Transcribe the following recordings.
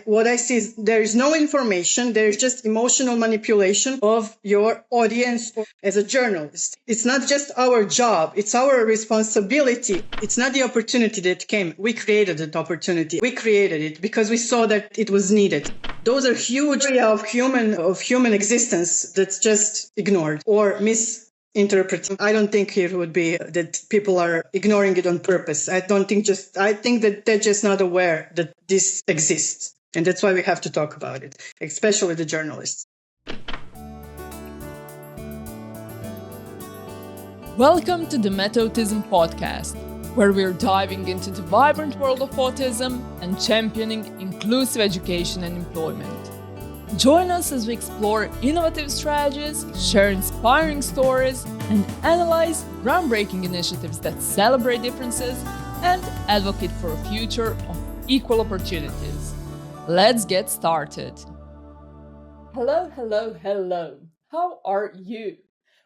What I see is there is no information. There is just emotional manipulation of your audience as a journalist. It's not just our job. It's our responsibility. It's not the opportunity that came. We created that opportunity. We created it because we saw that it was needed. Those are huge area of human existence that's just ignored or misinterpreted. I don't think it would be that people are ignoring it on purpose. I think that they're just not aware that this exists. And that's why we have to talk about it, especially the journalists. Welcome to the Metautism podcast, where we're diving into the vibrant world of autism and championing inclusive education and employment. Join us as we explore innovative strategies, share inspiring stories, and analyze groundbreaking initiatives that celebrate differences and advocate for a future of equal opportunities. Let's get started. Hello. How are you?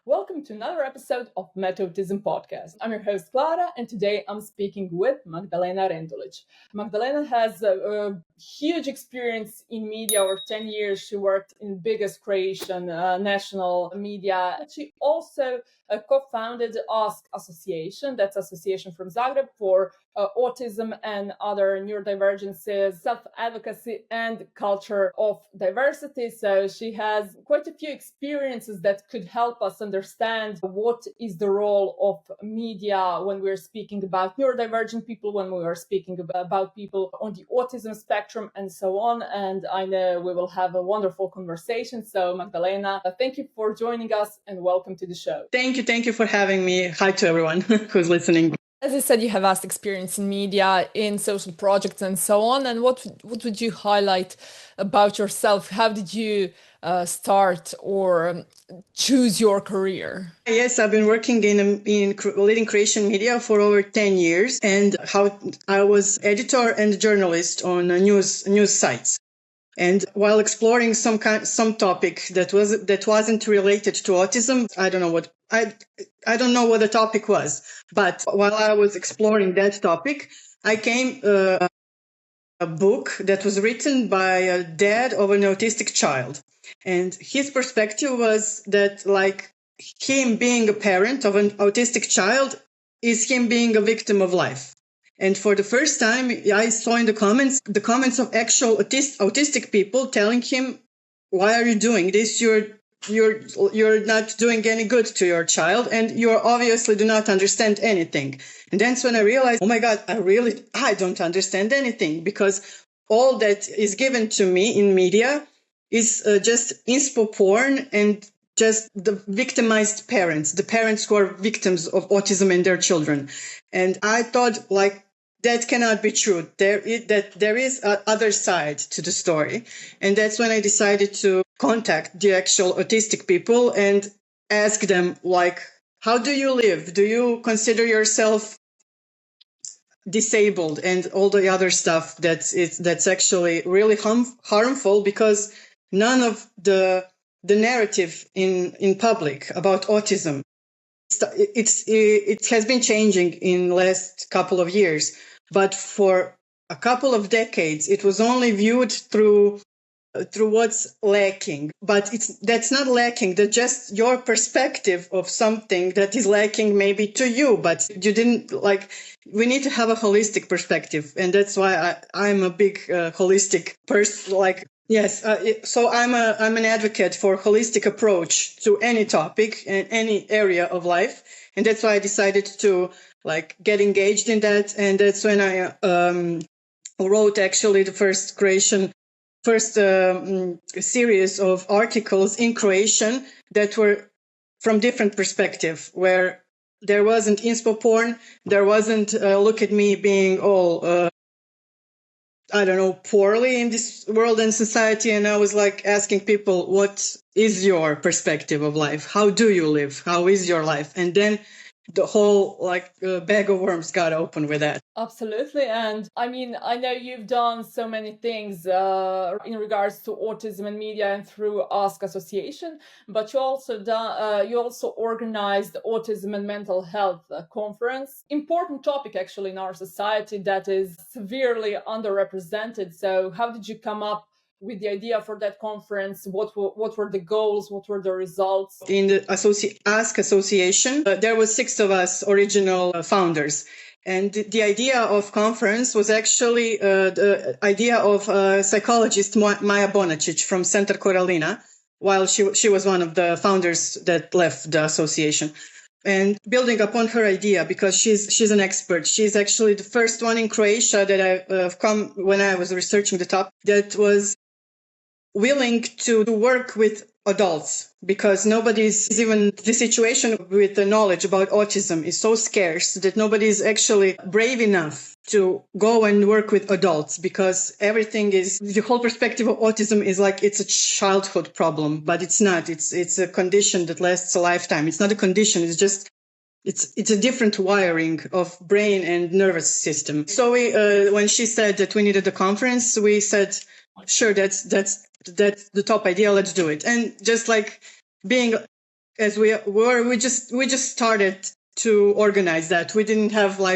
Welcome to another episode of Metautism podcast. I'm your host, Klara, and today I'm speaking with Magdalena Rendulić. Magdalena has a huge experience in media. Over 10 years, she worked in biggest Croatian national media. She also co-founded the ASK Association, that's Association from Zagreb for autism and other neurodivergencies, self-advocacy and culture of diversity. So she has quite a few experiences that could help us understand what is the role of media when we're speaking about neurodivergent people, when we are speaking about people on the autism spectrum and so on. And I know we will have a wonderful conversation. So Magdalena, thank you for joining us and welcome to the show. Thank you for having me. Hi to everyone who's listening. As I said, you have vast experience in media, in social projects and so on. And what would you highlight about yourself? How did you start or choose your career? Yes, I've been working in leading Croatian media for over 10 years, and I was editor and journalist on news sites. And while exploring some topic that wasn't related to autism, I don't know what the topic was. But while I was exploring that topic, I came a book that was written by a dad of an autistic child, and his perspective was that, like, him being a parent of an autistic child is him being a victim of life. And for the first time, I saw in the comments of actual autistic people telling him, "Why are you doing this? You're not doing any good to your child, and you obviously do not understand anything." And that's when I realized, oh my God, I don't understand anything, because all that is given to me in media is just inspo porn and just the victimized parents, the parents who are victims of autism and their children. And I thought, like, that cannot be true. There is a other side to the story. And that's when I decided to contact the actual autistic people and ask them, like, how do you live? Do you consider yourself disabled? And all the other stuff that's actually really harmful, because none of the narrative in public about autism, it has been changing in last couple of years, but for a couple of decades it was only viewed through what's lacking. But that's not lacking. That's just your perspective of something that is lacking maybe to you, but you didn't like. We need to have a holistic perspective, and that's why I'm a big holistic person. Like, yes, so I'm an advocate for holistic approach to any topic and any area of life, and that's why I decided to get engaged in that. And that's when I wrote actually the first series of articles in Croatian that were from different perspective, where there wasn't inspo porn, there wasn't look at me being all poorly in this world and society. And I was asking people, what is your perspective of life? How do you live? How is your life? And then the whole bag of worms got open with that. Absolutely. And I mean, I know you've done so many things in regards to autism and media and through Ask Association, but you also organized the Autism and Mental Health Conference. Important topic actually in our society that is severely underrepresented. So how did you come up with the idea for that conference? What were the goals? What were the results? In the Ask Association, there were 6 of us original founders. And the idea of conference was actually the idea of psychologist Maja Bonačić from Center Coralina, while she was one of the founders that left the association. And building upon her idea, because she's an expert. She's actually the first one in Croatia that I've come when I was researching the topic that was willing to work with adults, because nobody's even the situation with the knowledge about autism is so scarce that nobody's actually brave enough to go and work with adults, because everything is the whole perspective of autism is like it's a childhood problem, but it's not. It's a condition that lasts a lifetime. It's not a condition. It's just it's a different wiring of brain and nervous system. So when she said that we needed a conference, we said, sure, that's the top idea. Let's do it. And just like being as we were, we just started to organize that. We didn't have we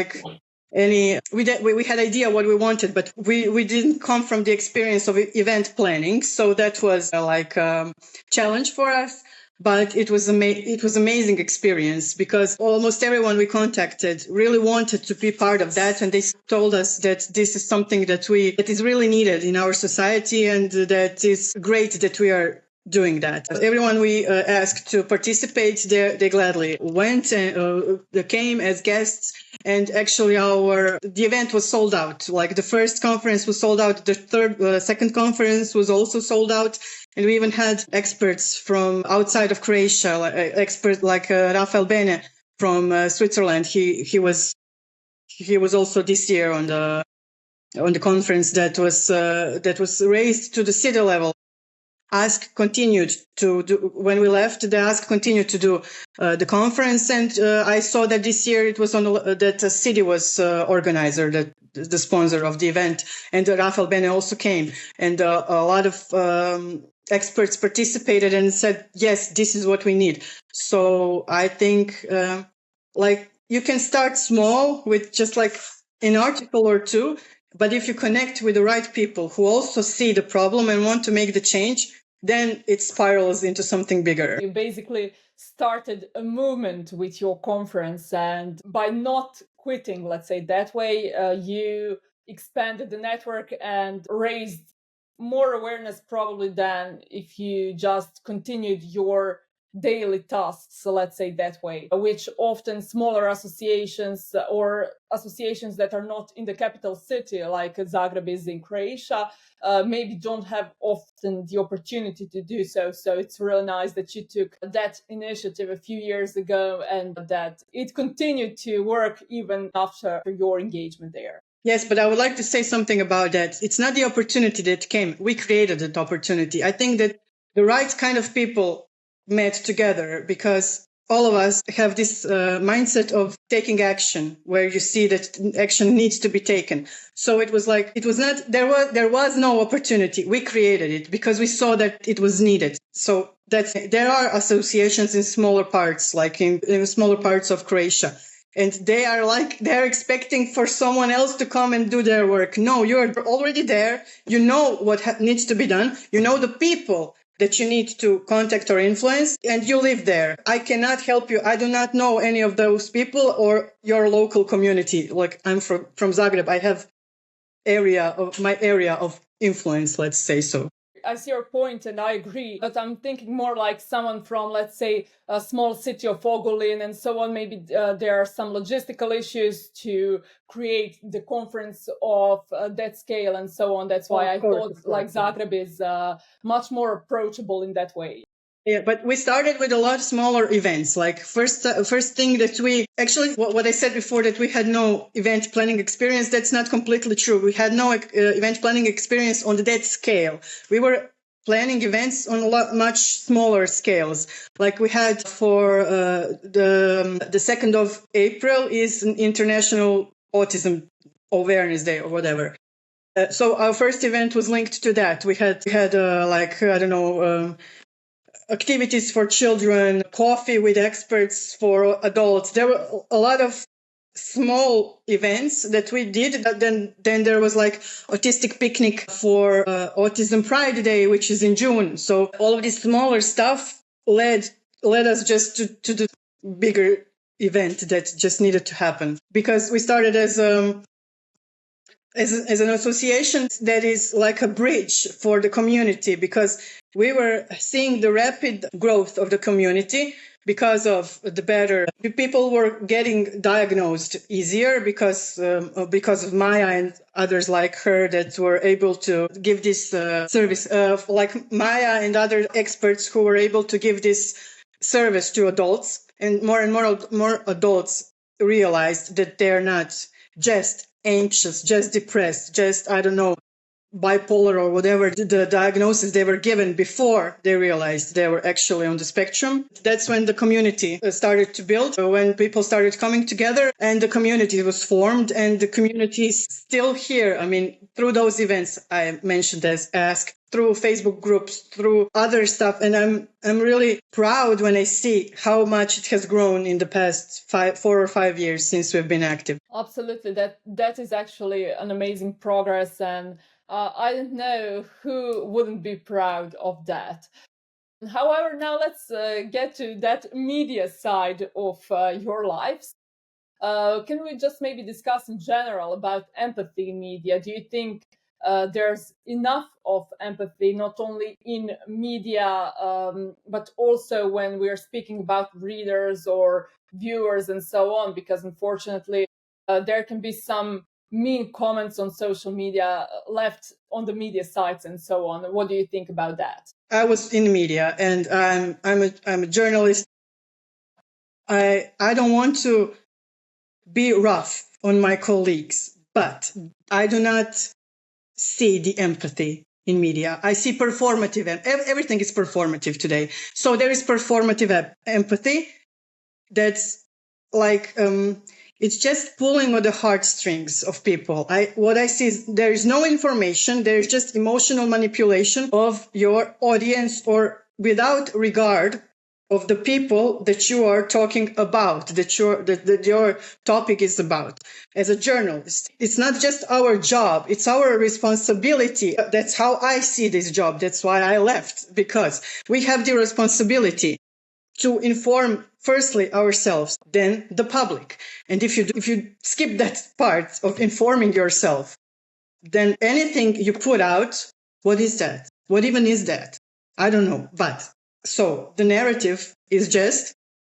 had idea what we wanted, but we didn't come from the experience of event planning. So that was a challenge for us. But it was amazing experience, because almost everyone we contacted really wanted to be part of that, and they told us that this is something that is really needed in our society, and that is great that we are doing that. Everyone we asked to participate, they gladly went and they came as guests. And actually, the event was sold out. Like the first conference was sold out, the second conference was also sold out, and we even had experts from outside of Croatia, experts like Rafael Bene from Switzerland. He was also this year on the conference that was raised to the city level. Ask continued to do, when we left, the Ask continued to do the conference. And I saw that this year it was that the city was organizer, the sponsor of the event. And Rafael Bene also came. And a lot of experts participated and said, yes, this is what we need. So I think you can start small with just like an article or two. But if you connect with the right people who also see the problem and want to make the change, then it spirals into something bigger. You basically started a movement with your conference, and by not quitting, let's say that way, you expanded the network and raised more awareness probably than if you just continued your daily tasks, so let's say that way, which often smaller associations or associations that are not in the capital city, like Zagreb is in Croatia, maybe don't have often the opportunity to do so. So it's really nice that you took that initiative a few years ago and that it continued to work even after your engagement there. Yes, but I would like to say something about that. It's not the opportunity that came. We created that opportunity. I think that the right kind of people met together, because all of us have this mindset of taking action, where you see that action needs to be taken. So there was no opportunity. We created it because we saw that it was needed. So there are associations in smaller parts, like in smaller parts of Croatia. And they're expecting for someone else to come and do their work. No, you're already there. You know what needs to be done. You know the people that you need to contact or influence, and you live there. I cannot help you. I do not know any of those people or your local community. Like I'm from Zagreb. I have my area of influence, let's say so. I see your point and I agree, but I'm thinking more like someone from, let's say, a small city of Ogulin and so on. Maybe there are some logistical issues to create the conference of that scale and so on. That's why I thought Zagreb is much more approachable in that way. Yeah, but we started with a lot smaller events. Like first thing that we actually, what I said before, that we had no event planning experience, that's not completely true. We had no event planning experience on that scale. We were planning events on much smaller scales. Like we had for the 2nd of April is an International Autism Awareness Day or whatever. So our first event was linked to that. We had activities for children, coffee with experts for adults. There were a lot of small events that we did. Then there was like autistic picnic for Autism Pride Day, which is in June. So all of this smaller stuff led us just to the bigger event that just needed to happen, because we started as an association that is like a bridge for the community, because we were seeing the rapid growth of the community because of the better. People were getting diagnosed easier because of Maya and others like her that were able to give this service. Like Maya and other experts who were able to give this service to adults, and more adults realized that they're not just anxious, just depressed, just, bipolar or whatever the diagnosis they were given before they realized they were actually on the spectrum. That's when the community started to build, when people started coming together and the community was formed, and the community is still here. I mean, through those events I mentioned as Ask, through Facebook groups, through other stuff. And I'm really proud when I see how much it has grown in the past 4 or 5 years since we've been active. Absolutely. That is actually an amazing progress, and I don't know who wouldn't be proud of that. However, now let's get to that media side of your lives. Can we just maybe discuss in general about empathy in media? Do you think there's enough of empathy, not only in media, but also when we're speaking about readers or viewers and so on? Because unfortunately, there can be some mean comments on social media left on the media sites and so on. What do you think about that? I was in media, and I'm a journalist. I don't want to be rough on my colleagues, but I do not see the empathy in media. I see performative, and everything is performative today. So there is performative empathy that's like it's just pulling on the heartstrings of people. What I see is there is no information. There is just emotional manipulation of your audience, or without regard of the people that you are talking about, that your topic is about. As a journalist, it's not just our job, it's our responsibility. That's how I see this job. That's why I left, because we have the responsibility to inform firstly ourselves, then the public. And if you skip that part of informing yourself, then anything you put out, what is that? What even is that? I don't know. But so the narrative is just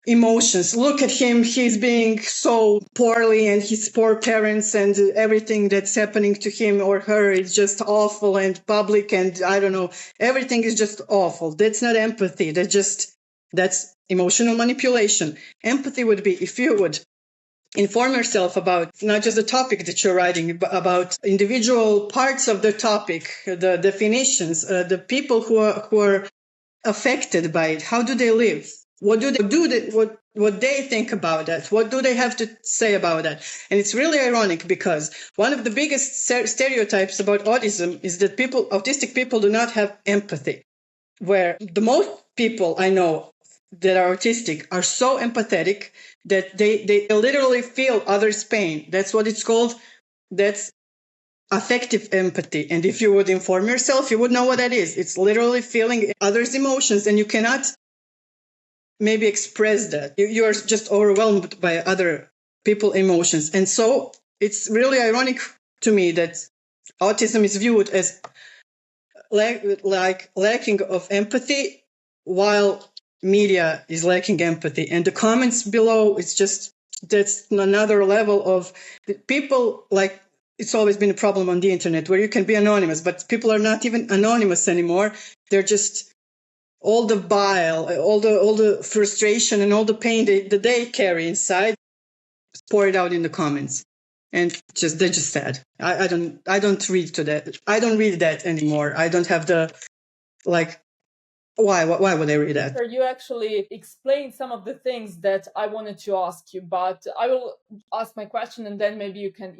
emotions. Look at him. He's being so poorly, and his poor parents, and everything that's happening to him or her is just awful and public. And I don't know. Everything is just awful. That's not empathy. That's emotional manipulation. Empathy would be if you would inform yourself about not just the topic that you're writing, but about individual parts of the topic, the definitions, the people who are affected by it. How do they live? What do they do? What they think about that? What do they have to say about that? And it's really ironic, because one of the biggest stereotypes about autism is that autistic people do not have empathy, where the most people I know that are autistic are so empathetic that they literally feel others' pain. That's what it's called. That's affective empathy. And if you would inform yourself, you would know what that is. It's literally feeling others' emotions, and you cannot maybe express that. You are just overwhelmed by other people's emotions. And so it's really ironic to me that autism is viewed as like lacking of empathy, while media is lacking empathy. And the comments below, that's another level of people. Like, it's always been a problem on the internet where you can be anonymous, but people are not even anonymous anymore. They're just all the bile, all the frustration and all the pain that they carry inside, pour it out in the comments. And they're just sad. I don't read to that. I don't read that anymore. I don't have the like, why would I read that? You actually explained some of the things that I wanted to ask you, but I will ask my question and then maybe you can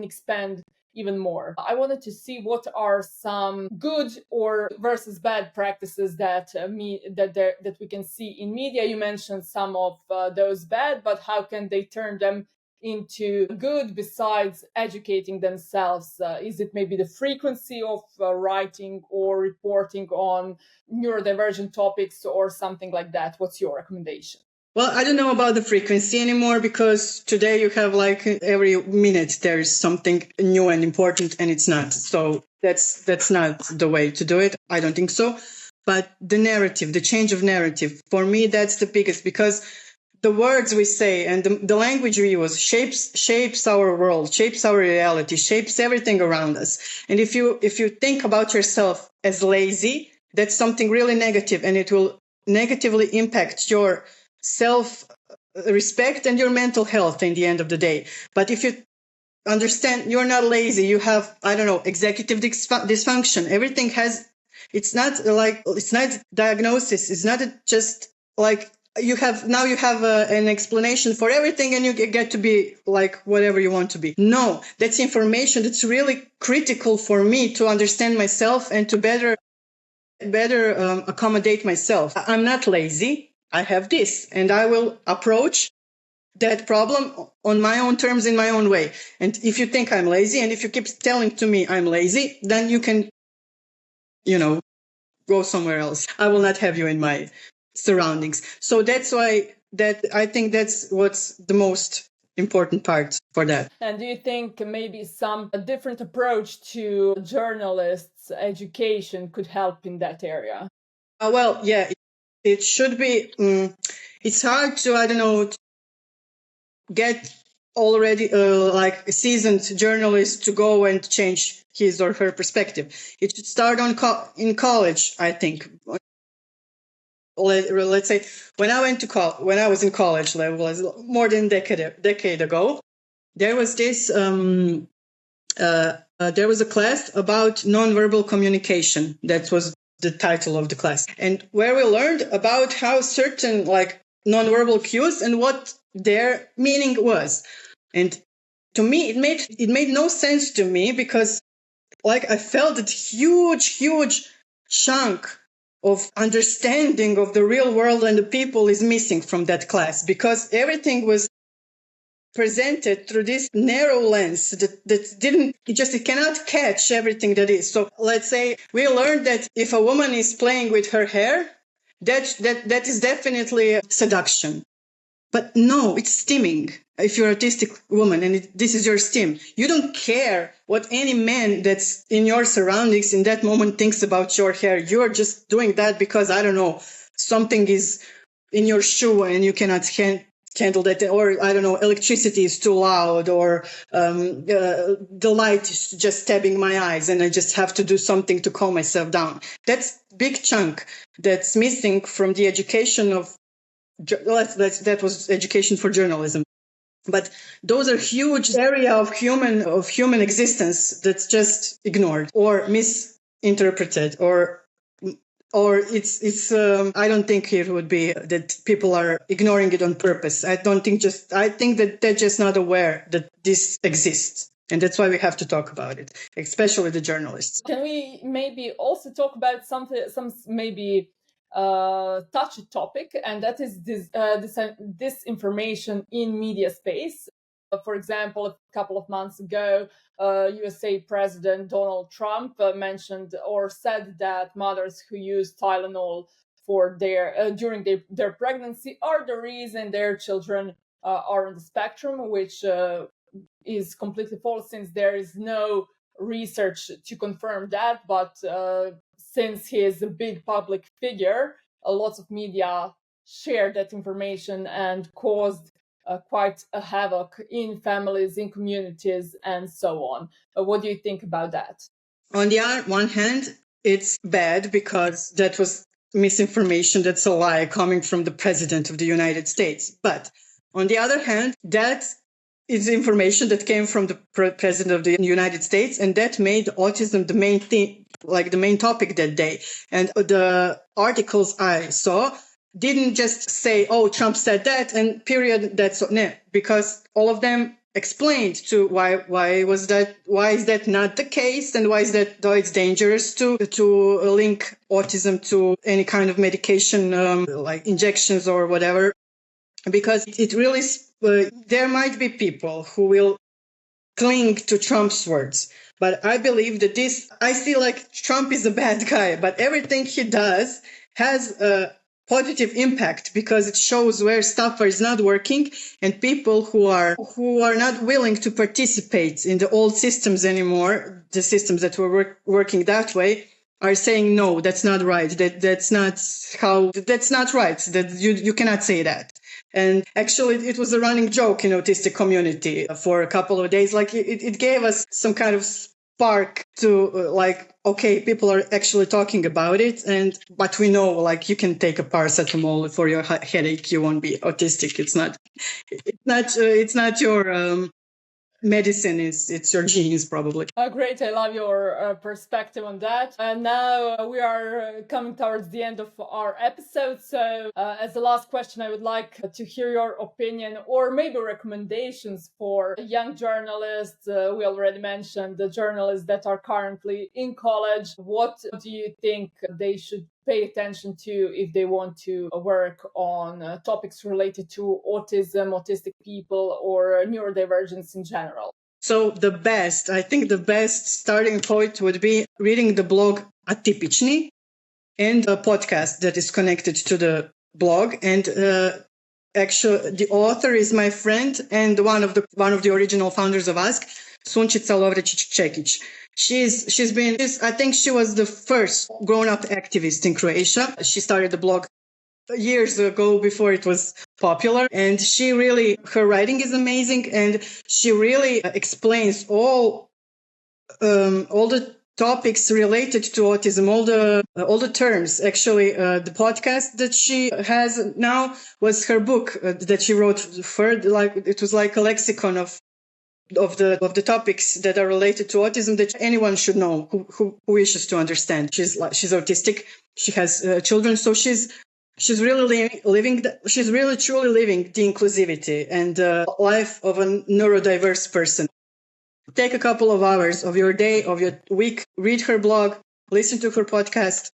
expand even more. I wanted to see what are some good or versus bad practices that we can see in media. You mentioned some of those bad, but how can they turn them into good besides educating themselves? Is it maybe the frequency of writing or reporting on neurodivergent topics or something like that? What's your recommendation? Well, I don't know about the frequency anymore, because today you have like every minute there is something new and important, and it's not. So that's not the way to do it. I don't think so. But the narrative, the change of narrative, for me, that's the biggest, because the words we say and the language we use shapes our world, shapes our reality, shapes everything around us. And if you think about yourself as lazy, that's something really negative, and it will negatively impact your self-respect and your mental health in the end of the day. But if you understand you're not lazy, you have, I don't know, executive dysfunction. Everything has, it's not diagnosis. It's not just like you have an explanation for everything and you get to be like whatever you want to be. No, that's information that's really critical for me to understand myself and to better accommodate myself. I'm not lazy. I have this, and I will approach that problem on my own terms, in my own way. And if you think I'm lazy, and if you keep telling to me I'm lazy, then you can, go somewhere else. I will not have you in my surroundings. So that's why I think that's what's the most important part for that. And do you think maybe a different approach to journalists' education could help in that area? Well, yeah, it should be. It's hard to, get already like a seasoned journalist to go and change his or her perspective. It should start in college, I think. Let's say when I was in college level, more than a decade ago, there was this there was a class about nonverbal communication. That was the title of the class, and where we learned about how certain like nonverbal cues and what their meaning was. And to me, it made no sense to me, because like I felt that huge chunk of understanding of the real world and the people is missing from that class, because everything was presented through this narrow lens it cannot catch everything that is. So let's say we learned that if a woman is playing with her hair, that is definitely seduction. But no, it's stimming. If you're an autistic woman and this is your stim, you don't care what any man that's in your surroundings in that moment thinks about your hair. You're just doing that because, I don't know, something is in your shoe and you cannot handle that, or I don't know, electricity is too loud, or the light is just stabbing my eyes and I just have to do something to calm myself down. That's big chunk that's missing from the education of that was education for journalism. But those are huge area of human existence that's just ignored or misinterpreted, or it's I don't think it would be that people are ignoring it on purpose. I think that they're just not aware that this exists. And that's why we have to talk about it, especially the journalists. Can we maybe also talk about some maybe touchy topic, and that is disinformation in media space? For example, a couple of months ago, USA President Donald Trump mentioned or said that mothers who use Tylenol for during their pregnancy are the reason their children are on the spectrum, which is completely false, since there is no research to confirm that. But since he is a big public figure, lots of media shared that information and caused quite a havoc in families, in communities, and so on. What do you think about that? On the one hand, it's bad because that was misinformation. That's a lie coming from the president of the United States. But on the other hand, that is information that came from the president of the United States, and that made autism the main thing like the main topic that day. And the articles I saw didn't just say, oh, Trump said that and period, that's no, because all of them explained to why is that not the case, and why it's dangerous to link autism to any kind of medication, like injections or whatever, because it really there might be people who will cling to Trump's words, but I believe that I feel like Trump is a bad guy, but everything he does has a positive impact, because it shows where stuff is not working, and people who are not willing to participate in the old systems anymore, the systems that were working that way, are saying, no, that's not right. That's not right. That you cannot say that. And actually, it was a running joke in autistic community for a couple of days. Like it gave us some kind of spark to okay, people are actually talking about it, but we know, like, you can take a paracetamol for your headache, you won't be autistic. It's not your medicine, it's your genes, probably. Great, I love your perspective on that. And now we are coming towards the end of our episode. So as the last question, I would like to hear your opinion or maybe recommendations for young journalists. We already mentioned the journalists that are currently in college. What do you think they should pay attention to if they want to work on topics related to autism, autistic people, or neurodivergence in general? So I think the best starting point would be reading the blog Atipicni and a podcast that is connected to the blog. And actually, the author is my friend and one of the original founders of Ask, Sunčica Lovrečić-Čekić. I think she was the first grown-up activist in Croatia. She started the blog years ago, before it was popular, and her writing is amazing, and she really explains all the topics related to autism, all the terms. Actually, the podcast that she has now was her book that she wrote for, like, it was like a lexicon of the topics that are related to autism that anyone should know who wishes to understand. She's autistic. She has children, so she's really truly living the inclusivity and life of a neurodiverse person. Take a couple of hours of your day, of your week, read her blog, listen to her podcast.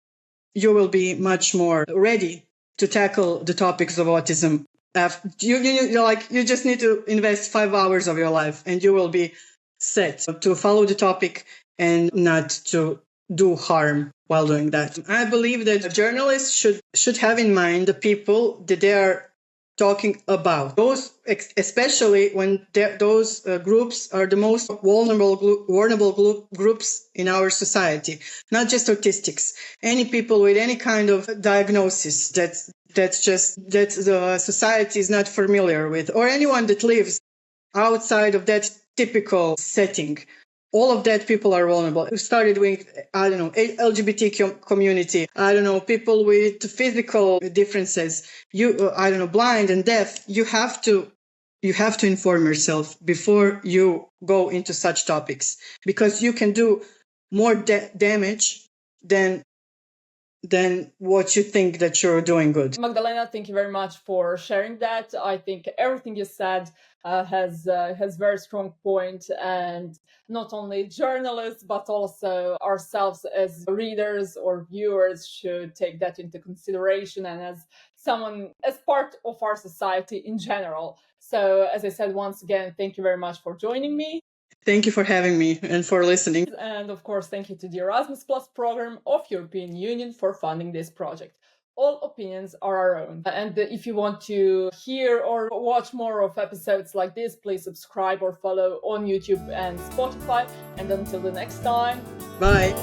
You will be much more ready to tackle the topics of autism. You just need to invest 5 hours of your life, and you will be set to follow the topic and not to do harm while doing that. I believe that journalists should have in mind the people that they are talking about. Those, especially when those groups are the most vulnerable groups in our society. Not just autistics. Any people with any kind of diagnosis that the society is not familiar with, or anyone that lives outside of that typical setting. All of that people are vulnerable. We started with, LGBT community, people with physical differences, blind and deaf. You have to inform yourself before you go into such topics, because you can do more damage than what you think that you're doing good. Magdalena, thank you very much for sharing that. I think everything you said has very strong point, and not only journalists but also ourselves as readers or viewers should take that into consideration, and as part of our society in general. So, as I said, once again, thank you very much for joining me. Thank you for having me and for listening. And of course, thank you to the Erasmus Plus program of European Union for funding this project. All opinions are our own. And if you want to hear or watch more of episodes like this, please subscribe or follow on YouTube and Spotify. And until the next time, bye.